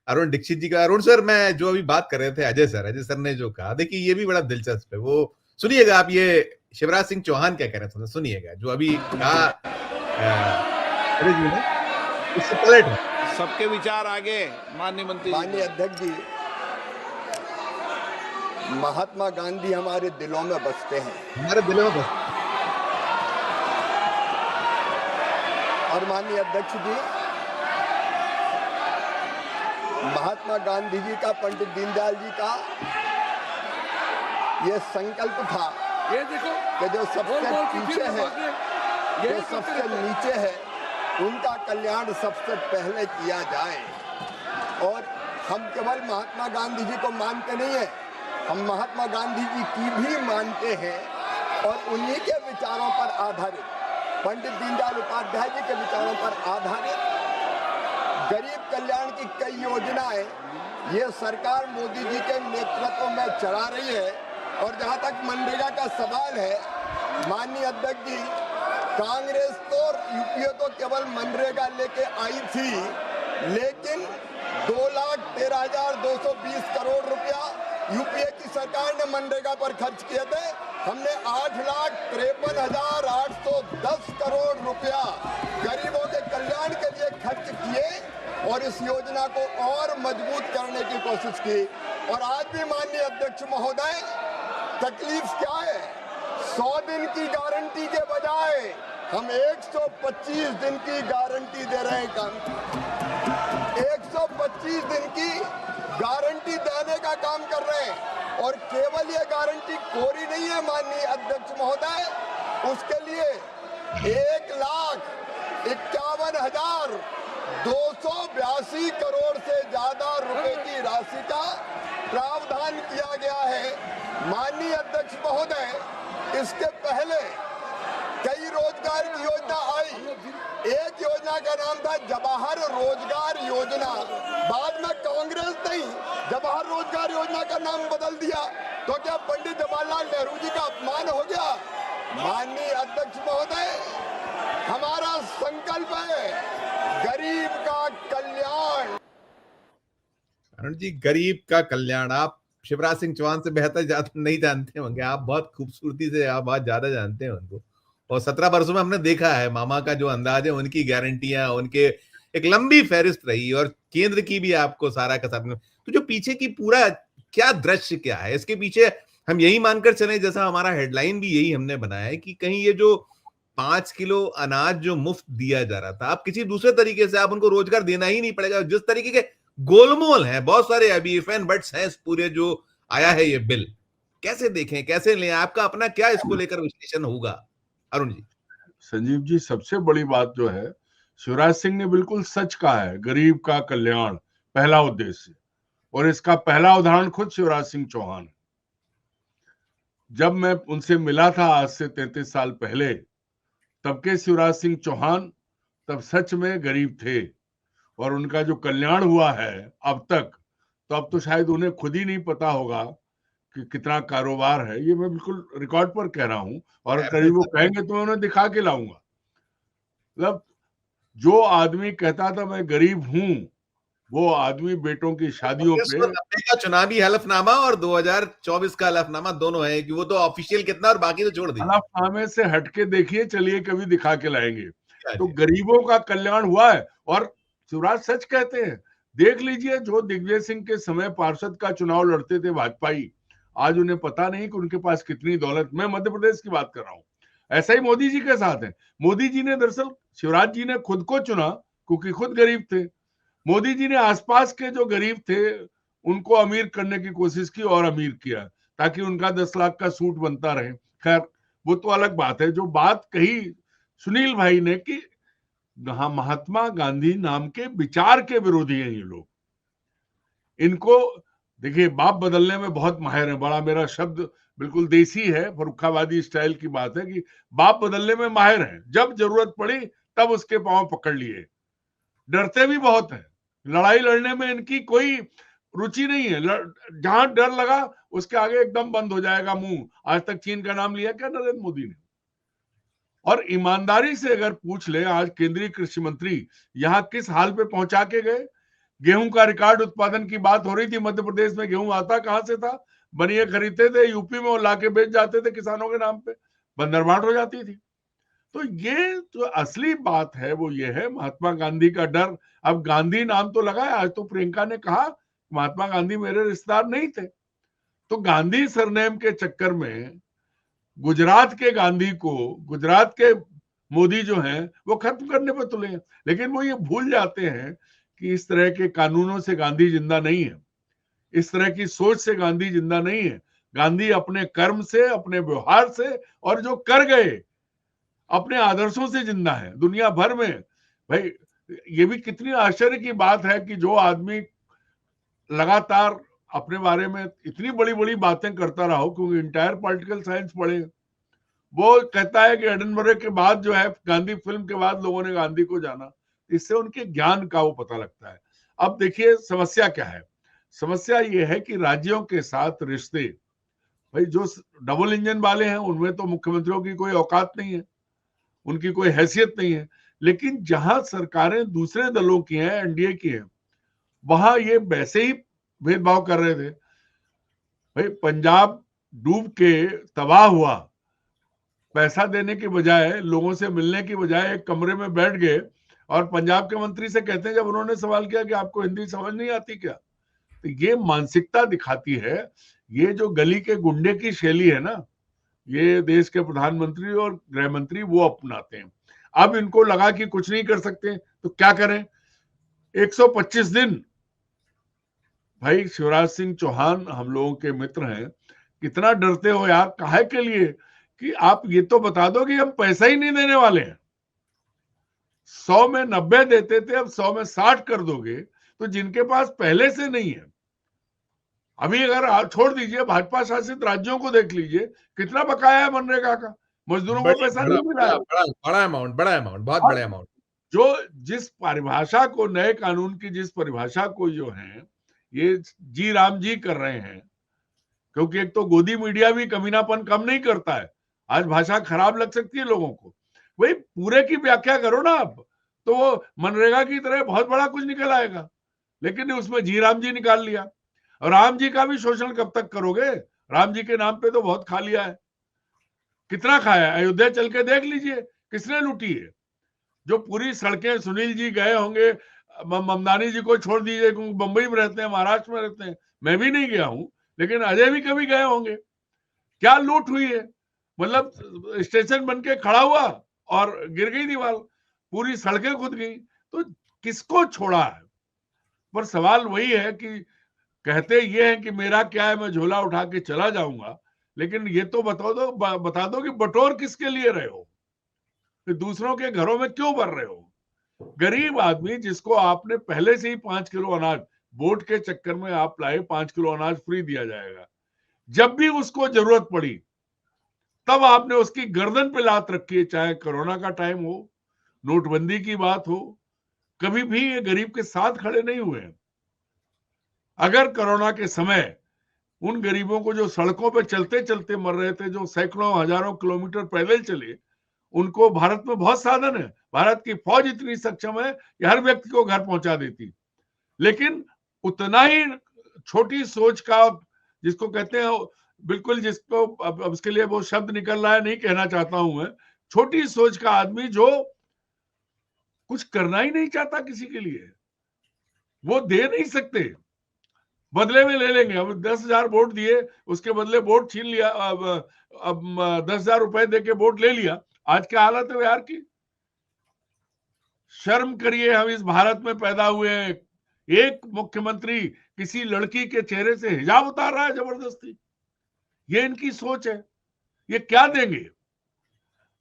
अरुण दीक्षित जी का। अरुण सर, मैं जो अभी बात कर रहे थे अजय सर ने जो कहा, देखिए ये भी बड़ा दिलचस्प है। वो सुनिएगा आप, ये शिवराज सिंह चौहान क्या कह रहे थे, सुनिएगा जो अभी कहा अजय जी ने, उससे पलट है। सबके विचार आगे माननीय मंत्री जी। माननीय अध्यक्ष जी, महात्मा गांधी हमारे दिलों में बसते हैं, हमारे दिलों में बस। और माननीय अध्यक्ष जी, महात्मा गांधी जी का, पंडित दीनदयाल जी का ये संकल्प था, ये देखो कि जो सबसे पीछे है, जो सबसे नीचे है, उनका कल्याण सबसे पहले किया जाए। और हम केवल महात्मा गांधी जी को मानते नहीं है, हम महात्मा गांधी जी की भी मानते हैं, और उन्हीं के विचारों पर आधारित, पंडित दीनदयाल उपाध्याय जी के विचारों पर आधारित गरीब कल्याण की कई योजनाएं ये सरकार मोदी जी के नेतृत्व में चला रही है। और जहां तक मनरेगा का सवाल है, माननीय अध्यक्ष जी, कांग्रेस तो यूपीए तो केवल मनरेगा लेके आई थी, लेकिन 2,13,220 करोड़ रुपया यूपीए की सरकार ने मनरेगा पर खर्च किए थे। हमने 8,53,810 करोड़ रुपया गरीबों के कल्याण के लिए खर्च किए और इस योजना को और मजबूत करने की कोशिश की। और आज भी माननीय अध्यक्ष महोदय, तकलीफ क्या है? 100 दिन की गारंटी के बजाय हम 125 दिन की गारंटी दे रहे हैं। 125 दिन की गारंटी देने का काम कर रहे हैं। और केवल ये गारंटी कोरी नहीं है माननीय अध्यक्ष महोदय, उसके लिए 1,51,282 करोड़ से ज्यादा रुपए की राशि का प्रावधान किया गया है। माननीय अध्यक्ष महोदय, इसके पहले कई रोजगार की योजना आई। एक योजना का नाम था जवाहर रोजगार योजना, बाद में कांग्रेस ने जवाहर रोजगार योजना का नाम बदल दिया। तो क्या पंडित जवाहरलाल नेहरू जी का अपमान हो गया? माननीय अध्यक्ष महोदय, हमारा संकल्प है गरीब का कल्याण। अरुण जी, गरीब का कल्याण आप शिवराज सिंह चौहान से बेहतर नहीं जानते होंगे। आप बहुत खूबसूरती से, आप बहुत ज्यादा जानते हैं उनको। और 17 वर्षों में हमने देखा है मामा का जो अंदाज है, उनकी गारंटियां, उनके एक लंबी फहरिस्त रही, और केंद्र की भी आपको सारा का सारा। तो जो पीछे की पूरा क्या दृश्य क्या है, इसके पीछे हम यही मानकर चले, जैसा हमारा हेडलाइन भी यही हमने बनाया है, कि कहीं ये जो 5 किलो अनाज जो मुफ्त दिया जा रहा था, आप किसी दूसरे तरीके से आप उनको रोजगार देना ही नहीं पड़ेगा। जिस तरीके के गोलमोल है, बहुत सारे अभी इफ एंड बट्स हैं इस पूरे जो आया है ये बिल, कैसे देखें, कैसे लें? आपका अपना क्या इसको लेकर विश्लेषण होगा अरुण जी? संजीव जी, सबसे बड़ी बात जो है, शिवराज सिंह ने बिल्कुल सच कहा है, गरीब का कल्याण पहला उद्देश्य, और इसका पहला उदाहरण खुद शिवराज सिंह चौहान। जब मैं उनसे मिला था आज से 33 साल पहले, तब के शिवराज सिंह चौहान तब सच में गरीब थे, और उनका जो कल्याण हुआ है अब तक, तो अब तो शायद उन्हें खुद ही नहीं पता होगा कि कितना कारोबार है। ये मैं बिल्कुल रिकॉर्ड पर कह रहा हूं, और कभी वो कहेंगे तो मैं उन्हें दिखा के लाऊंगा। मतलब जो आदमी कहता था मैं गरीब हूं, वो आदमी बेटों की शादियों पे 1990 का चुनावी हलफनामा और 2024 का हलफनामा दोनों है, कि वो तो ऑफिशियल कितना और बाकी तो छोड़ दीजिए। हलफनामे से हटके देखिए, चलिए कभी दिखा के लाएंगे। तो गरीबों का कल्याण हुआ है, और शिवराज सच कहते हैं। देख लीजिए, जो दिग्विजय सिंह के समय पार्षद का चुनाव लड़ते थे भाजपाई, आज उन्हें पता नहीं कि उनके पास कितनी दौलत। मैं मध्य प्रदेश की बात कर रहा हूं। ऐसा ही मोदी जी के साथ है। मोदी जी ने दरअसल, शिवराज जी ने खुद को चुना क्योंकि खुद गरीब थे। मोदी जी ने आसपास के जो गरीब थे उनको अमीर करने की कोशिश की और अमीर किया, ताकि उनका 10 लाख का सूट बनता रहे। खैर, वो तो अलग बात है। जो बात कही सुनील भाई ने कि महात्मा गांधी नाम के विचार के विरोधी हैं ये लोग, इनको देखिए, बाप बदलने में बहुत माहिर है। बड़ा मेरा शब्द बिल्कुल देसी है, फरुखाबादी स्टाइल की बात है कि बाप बदलने में माहिर है। जब जरूरत पड़ी तब उसके पांव पकड़ लिए। डरते भी बहुत है, लड़ाई लड़ने में इनकी कोई रुचि नहीं है। जहां डर लगा उसके आगे एकदम बंद हो जाएगा मुंह। आज तक चीन का नाम लिया क्या नरेंद्र मोदी ने? और ईमानदारी से अगर पूछ ले, आज केंद्रीय कृषि मंत्री यहाँ किस हाल पे पहुंचा के गए? गेहूं का रिकॉर्ड उत्पादन की बात हो रही थी। मध्य प्रदेश में गेहूं आता कहां से था? बनिए खरीदते थे, यूपी में वो लाके बेच जाते थे किसानों के नाम पे, बंदरबाट हो जाती थी। तो ये जो असली बात है वो ये है महात्मा गांधी का डर। अब गांधी नाम तो लगा है, आज तो प्रियंका ने कहा महात्मा गांधी मेरे रिश्तेदार नहीं थे। तो गांधी सरनेम के चक्कर में गुजरात के गांधी को, गुजरात के मोदी जो हैं वो खत्म करने पर तुले हैं। लेकिन वो ये भूल जाते हैं कि इस तरह के कानूनों से गांधी जिंदा नहीं है, इस तरह की सोच से गांधी जिंदा नहीं है। गांधी अपने कर्म से, अपने व्यवहार से और जो कर गए अपने आदर्शों से जिंदा है दुनिया भर में। भाई ये भी कितनी आश्चर्य की बात है कि जो आदमी लगातार अपने बारे में इतनी बड़ी बड़ी बातें करता रहा हो, क्योंकि इंटायर पॉलिटिकल साइंस पढ़े, वो कहता है कि एडनबर्ग के बाद जो है, गांधी फिल्म के बाद लोगों ने गांधी को जाना, इससे उनके ज्ञान का वो पता लगता है। अब देखिए समस्या क्या है। समस्या ये है कि राज्यों के साथ रिश्ते, भाई जो डबल इंजन वाले हैं उनमें तो मुख्यमंत्रियों की कोई औकात नहीं है, उनकी कोई हैसियत नहीं है। लेकिन जहां सरकारें दूसरे दलों की हैं, एनडीए की हैं, वहां ये वैसे ही भेदभाव कर रहे थे। भाई पंजाब डूब के तबाह हुआ, पैसा देने की बजाय, लोगों से मिलने की बजाय एक कमरे में बैठ गए और पंजाब के मंत्री से कहते हैं, जब उन्होंने सवाल किया कि आपको हिंदी समझ नहीं आती क्या, तो ये मानसिकता दिखाती है। ये जो गली के गुंडे की शैली है ना, ये देश के प्रधानमंत्री और गृह मंत्री वो अपनाते हैं। अब इनको लगा कि कुछ नहीं कर सकते तो क्या करें, 125 दिन। भाई शिवराज सिंह चौहान हम लोगों के मित्र हैं, कितना डरते हो यार, काहे के लिए? कि आप ये तो बता दो कि हम पैसा ही नहीं देने वाले हैं। 100 में 90 देते थे, अब 100 में 60 कर दोगे तो जिनके पास पहले से नहीं है, अभी अगर छोड़ दीजिए भाजपा शासित राज्यों को देख लीजिए, कितना बकाया है मनरेगा का, मजदूरों को पैसा नहीं मिला है। बड़ा अमाउंट, बहुत बड़ा अमाउंट। जो जिस परिभाषा को, नए कानून की जिस परिभाषा को जो है ये जी राम जी कर रहे हैं, क्योंकि एक तो गोदी मीडिया भी कमीनापन कम नहीं करता है। आज भाषा खराब लग सकती है लोगों को, वही पूरे की व्याख्या करो ना आप, तो वो मनरेगा की तरह बहुत बड़ा कुछ निकल आएगा। लेकिन उसमें जी राम जी निकाल लिया, और राम जी का भी शोषण कब तक करोगे? राम जी के नाम पे तो बहुत खा लिया है, कितना खाया है? अयोध्या चल के देख लीजिए किसने लूटी है। जो पूरी सड़कें, सुनील जी गए होंगे, ममदानी जी को छोड़ दीजिए क्योंकि बंबई में रहते हैं, महाराष्ट्र में रहते हैं, मैं भी नहीं गया हूं, लेकिन अजय भी कभी गए होंगे। क्या लूट हुई है, मतलब स्टेशन बन के खड़ा हुआ और गिर गई दीवार, पूरी सड़कें खुद गई, तो किसको छोड़ा है? पर सवाल वही है कि कहते ये हैं कि मेरा क्या है, मैं झोला उठा के चला जाऊंगा, लेकिन ये तो बता दो कि बटोर किसके लिए रहे हो, कि दूसरों के घरों में क्यों भर रहे हो? गरीब आदमी जिसको आपने पहले से ही 5 किलो अनाज, वोट के चक्कर में आप लाए, 5 किलो अनाज फ्री दिया जाएगा, जब भी उसको जरूरत पड़ी तब आपने उसकी गर्दन पे लात रखी है। चाहे कोरोना का टाइम हो, नोटबंदी की बात हो, कभी भी ये गरीब के साथ खड़े नहीं हुए हैं। अगर कोरोना के समय उन गरीबों को जो सड़कों पे चलते चलते मर रहे थे, जो सैकड़ों हजारों किलोमीटर पैदल चले, उनको भारत में बहुत साधन है, भारत की फौज इतनी सक्षम है कि हर व्यक्ति को घर पहुंचा देती, लेकिन उतना ही छोटी सोच का, जिसको कहते हैं बिल्कुल, जिसको अब उसके लिए वो शब्द निकल रहा है, नहीं कहना चाहता हूं मैं, छोटी सोच का आदमी जो कुछ करना ही नहीं चाहता किसी के लिए, वो दे नहीं सकते, बदले में ले लेंगे। अब 10,000 वोट दिए, उसके बदले वोट छीन लिया, अब 10,000 रुपए दे के वोट ले लिया। आज क्या हालत है बिहार की? शर्म करिए, हम इस भारत में पैदा हुए हैं। एक मुख्यमंत्री किसी लड़की के चेहरे से हिजाब उतार रहा है जबरदस्ती, ये इनकी सोच है। ये क्या देंगे?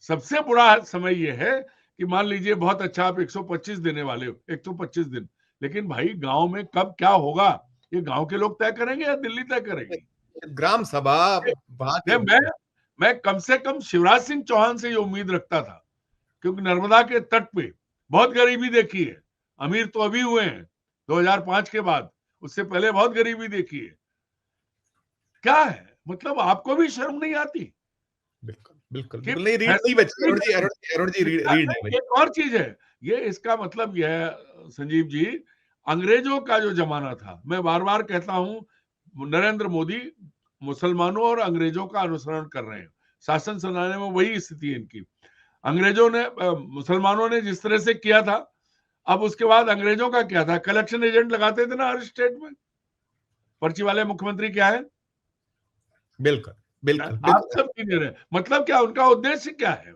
सबसे बुरा समय ये है कि मान लीजिए बहुत अच्छा आप 125 देने वाले हो, 125 दिन, लेकिन भाई गांव में कब क्या होगा ये गांव के लोग तय करेंगे या दिल्ली तय करेगी? ग्राम सभा मैं कम से कम शिवराज सिंह चौहान से ये उम्मीद रखता था, क्योंकि नर्मदा के तट पे बहुत गरीबी देखी है। अमीर तो अभी हुए हैं 2005 के बाद, उससे पहले बहुत गरीबी देखी है। क्या है मतलब, आपको भी शर्म नहीं आती? बिल्कुल नहीं, रीढ़ नहीं बची अरुण जी, रीढ़ नहीं बची। एक और चीज है, ये इसका मतलब यह है संजीव जी, अंग्रेजों का जो जमाना था, मैं बार बार कहता हूं नरेंद्र मोदी मुसलमानों और अंग्रेजों का अनुसरण कर रहे हैं। शासन चलाने में वही स्थिति है इनकी। अंग्रेजों ने मुसलमानों ने जिस तरह से किया था, अब उसके बाद अंग्रेजों का क्या था, कलेक्शन एजेंट लगाते थे ना हर स्टेट में। पर्ची वाले मुख्यमंत्री क्या है? बिल्कुल बिल्कुल आप बिल्कुल। सब नहीं दे रहे, मतलब क्या, उनका उद्देश्य क्या है?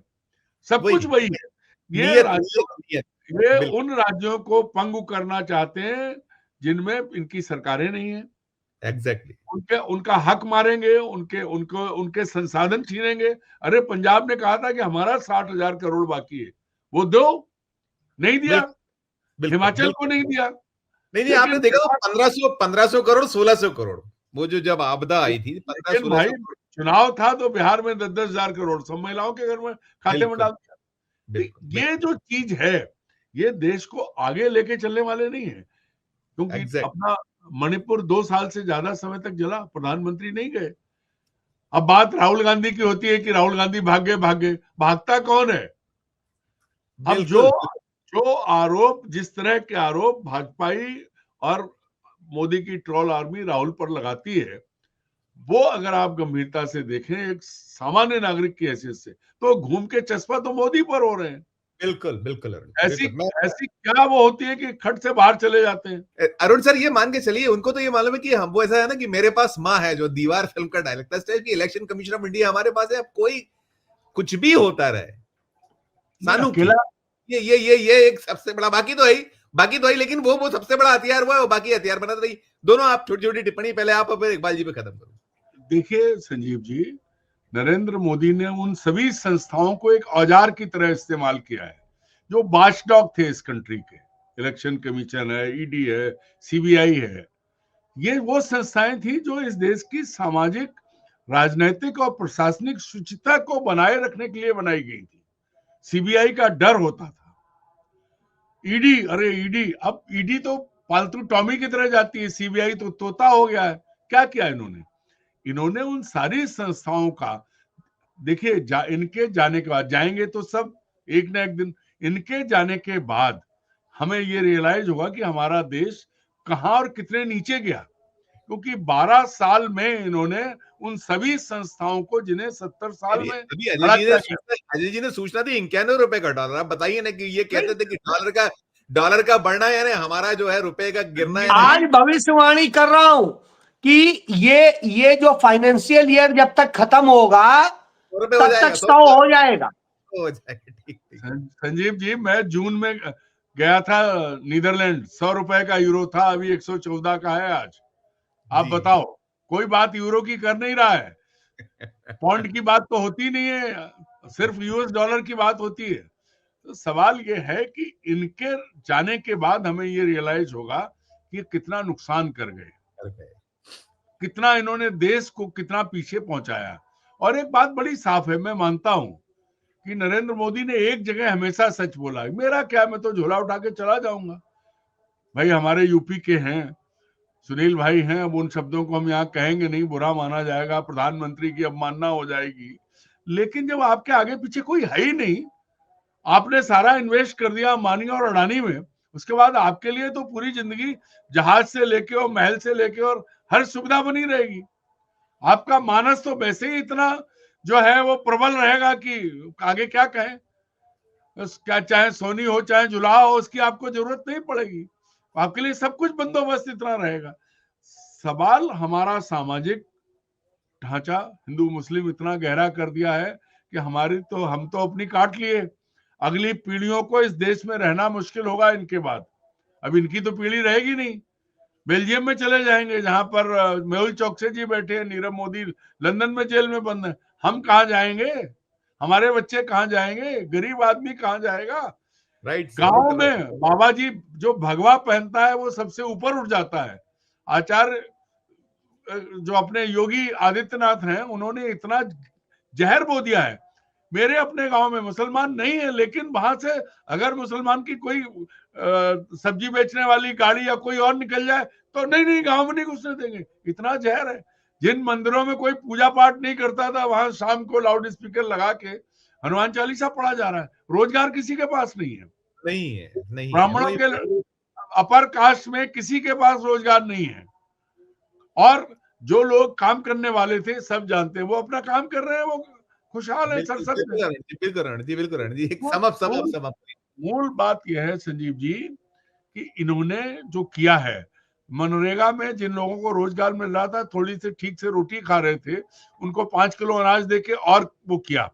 सब कुछ वही है। ये नियत राज्यों, नियत ये बिल्कुल उन राज्यों को पंगु करना चाहते हैं जिनमें इनकी सरकारें नहीं है। एग्जैक्टली। उनका हक मारेंगे, उनके संसाधन छीनेंगे। अरे पंजाब ने कहा था कि हमारा 60,000 करोड़ बाकी है, वो दो, नहीं दिया। बिल्कुल बिल्कुल हिमाचल को बिल्कुल। नहीं दिया। नहीं आपने लेकिन देखा तो 1500 करोड़ 1600 करोड़, वो जो जब आपदा आई थी 15 लेकिन भाई 1600 करोड़। चुनाव था तो बिहार में 10-10 हजार करोड़ सब महिलाओं के घर में खाते में बिल्कुल डाल दिया। बिल्कुल ये जो चीज है, ये देश को आगे लेके चलने वाले नहीं है, क्योंकि एग्जैक्ट। अपना मणिपुर 2 साल से ज्यादा समय तक जला, प्रधानमंत्री नहीं गए। अब बात राहुल गांधी की होती है कि राहुल गांधी भागे, भागता कौन है? अब बिल्कुल जो आरोप, जिस तरह के आरोप भाजपाई और मोदी की ट्रोल आर्मी राहुल पर लगाती है, वो अगर आप गंभीरता से देखें एक सामान्य नागरिक की हैसियत से, तो घूम के चस्पा तो मोदी पर हो रहे हैं। बिल्कुल बिल्कुल अरुण, ऐसी बिल्कुल। मैं ऐसी क्या वो होती है कि खट से बाहर चले जाते हैं? अरुण सर ये मान के चलिए, उनको तो ये मालूम है कि हम, वो ऐसा है ना कि मेरे पास माँ है, जो दीवार फिल्म का डायरेक्टर, इस टाइप की इलेक्शन कमीशन ऑफ इंडिया हमारे पास है। अब कोई कुछ भी होता रहे, सानू की अकेला ये एक सबसे बड़ा, बाकी तो है, लेकिन वो सबसे बड़ा हथियार वो है, वो बाकी हथियार बना रही। दोनों आप छोटी छोटी टिप्पणी पहले आप, फिर इकबाल जी पे खत्म करो। देखिए संजीव जी, नरेंद्र मोदी ने उन सभी संस्थाओं को एक औजार की तरह इस्तेमाल किया है जो वॉचडॉग थे इस कंट्री के। इलेक्शन कमीशन है, ईडी है, सीबीआई है। ये वो संस्थाएं थी जो इस देश की सामाजिक, राजनैतिक और प्रशासनिक शुचिता को बनाए रखने के लिए बनाई गई थी। सीबीआई का डर होता था। ईडी, अरे ईडी, अब ईडी तो पालतू टॉमी की तरह जाती है, सीबीआई तो तोता हो गया है। क्या किया इन्होंने उन सारी संस्थाओं का, देखिए इनके जाने के बाद, जाएंगे तो सब एक ना एक दिन, इनके जाने के बाद हमें ये रियलाइज होगा कि हमारा देश कहां और कितने नीचे गया। क्योंकि 12 साल में इन्होंने उन सभी संस्थाओं को, जिन्हें 70 साल में अभी अजय जी ने सूचना दी 91 रुपए का डॉलर। आप बताइए ना कि ये कहते थे कि डॉलर का बढ़ना यानी हमारा जो है रुपए का गिरना है। आज भविष्यवाणी कर रहा हूं कि ये जो फाइनेंशियल ईयर जब तक खत्म होगा तब तक 100 हो जाएगा। ठीक। संजीव जी, मैं जून में गया था नीदरलैंड, 100 रुपए का यूरो था, अभी 114 का है आज। आप बताओ, कोई बात यूरो की कर नहीं रहा है, पॉन्ड की बात तो होती नहीं है, सिर्फ यूएस डॉलर की बात होती है। तो सवाल ये है कि इनके जाने के बाद हमें ये रियलाइज होगा कि कितना नुकसान कर गए, कितना इन्होंने देश को कितना पीछे पहुंचाया। और एक बात बड़ी साफ है, मैं मानता हूं कि नरेंद्र मोदी ने एक जगह हमेशा सच बोला है, मेरा क्या, मैं तो झोला उठा के चला जाऊंगा। भाई हमारे यूपी के हैं, सुनील भाई हैं, अब उन शब्दों को हम यहाँ कहेंगे नहीं, बुरा माना जाएगा, प्रधानमंत्री की अवमानना हो जाएगी। लेकिन जब आपके आगे पीछे कोई है ही नहीं, आपने सारा इन्वेस्ट कर दिया अंबानी और अडानी में, उसके बाद आपके लिए तो पूरी जिंदगी जहाज से लेके और महल से लेके और हर सुविधा बनी रहेगी। आपका मानस तो वैसे ही इतना जो है वो प्रबल रहेगा कि आगे क्या कहें। क्या, चाहे सोनी हो चाहे जुलाहा हो, उसकी आपको जरूरत नहीं पड़ेगी, आपके लिए सब कुछ बंदोबस्त इतना रहेगा। सवाल हमारा सामाजिक ढांचा हिंदू मुस्लिम इतना गहरा कर दिया है कि हम तो अपनी काट लिए, अगली पीढ़ियों को इस देश में रहना मुश्किल होगा इनके बाद। अब इनकी तो पीढ़ी रहेगी नहीं, बेल्जियम में चले जाएंगे जहां पर मेहुल चौकसी जी बैठे हैं, नीरव मोदी लंदन में जेल में बंद है। हम कहाँ जाएंगे? हमारे बच्चे कहाँ जाएंगे? गरीब आदमी कहाँ जाएगा? राइट। गांव में बाबा जी जो भगवा पहनता है वो सबसे ऊपर उठ जाता है। आचार्य जो अपने योगी आदित्यनाथ हैं, उन्होंने इतना जहर बो दिया है। मेरे अपने गांव में मुसलमान नहीं है, लेकिन वहां से अगर मुसलमान की कोई सब्जी बेचने वाली गाड़ी या कोई और निकल जाए तो नहीं गांव में नहीं घुसने देंगे, इतना जहर है। जिन मंदिरों में कोई पूजा पाठ नहीं करता था, वहां शाम को लाउड स्पीकर लगा के हनुमान चालीसा पढ़ा जा रहा है। रोजगार किसी के पास नहीं है, नहीं है ब्राह्मणों के। अपर कास्ट में किसी के पास रोजगार नहीं है, और जो लोग काम करने वाले थे सब जानते हैं वो अपना काम कर रहे हैं, वो खुशहाल है, सरसत है। मूल बात यह है संजीव जी कि इन्होंने जो किया है, मनरेगा में जिन लोगों को रोजगार मिल रहा था, थोड़ी सी ठीक से रोटी खा रहे थे, उनको 5 किलो अनाज देके और वो किया।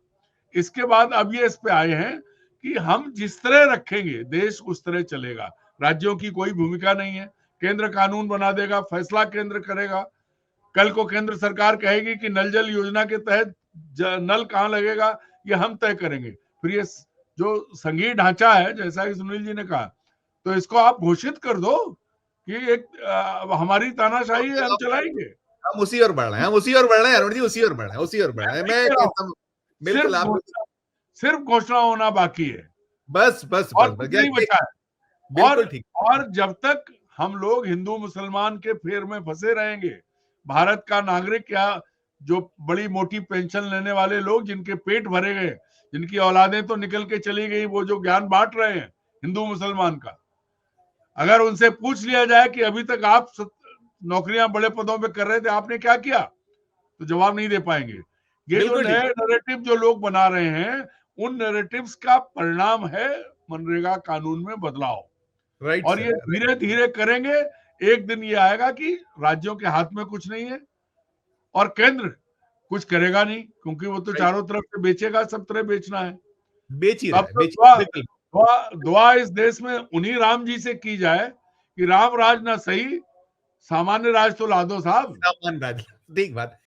इसके बाद अब ये इस पे आए हैं कि हम जिस तरह रखेंगे देश उस तरह चलेगा, राज्यों की कोई भूमिका नहीं है, केंद्र कानून बना देगा, फैसला केंद्र करेगा। कल को केंद्र सरकार कहेगी कि नल जल योजना के तहत नल कहाँ लगेगा ये हम तय करेंगे। फिर ये जो संघीय ढांचा है, जैसा कि सुनील जी ने कहा, तो इसको आप घोषित कर दो कि एक हमारी तानाशाही है, हम चलाएंगे। हम उसी और बढ़ रहे हैं, अरुण जी, उसी और बढ़ रहे हैं। मैं बिल्कुल आप सिर्फ घोषणा होना बाकी है, बस और नहीं बचा है। बिल्कुल ठीक। और जब तक हम लोग हिंदू मुसलमान के फेर में फंसे रहेंगे, भारत का नागरिक या जो बड़ी मोटी पेंशन लेने वाले लोग जिनके पेट भरे गए, जिनकी औलादें तो निकल के चली गई, वो जो ज्ञान बांट रहे हैं हिंदू मुसलमान का, अगर उनसे पूछ लिया जाए कि अभी तक आप नौकरियां बड़े पदों पे कर रहे थे, आपने क्या किया, तो जवाब नहीं दे पाएंगे। ये जो नए नैरेटिव जो लोग बना रहे हैं, उन नैरेटिव्स का परिणाम है मनरेगा कानून में बदलाव। और ये धीरे धीरे करेंगे, एक दिन ये आएगा कि राज्यों के हाथ में कुछ नहीं है और केंद्र कुछ करेगा नहीं, क्योंकि वो तो चारों तरफ से बेचेगा, सब तरह बेचना है। दुआ इस देश में उन्हीं राम जी से की जाए कि राम राज ना सही, सामान्य राज तो ला दो साहब। सामान्य राज, ठीक बात।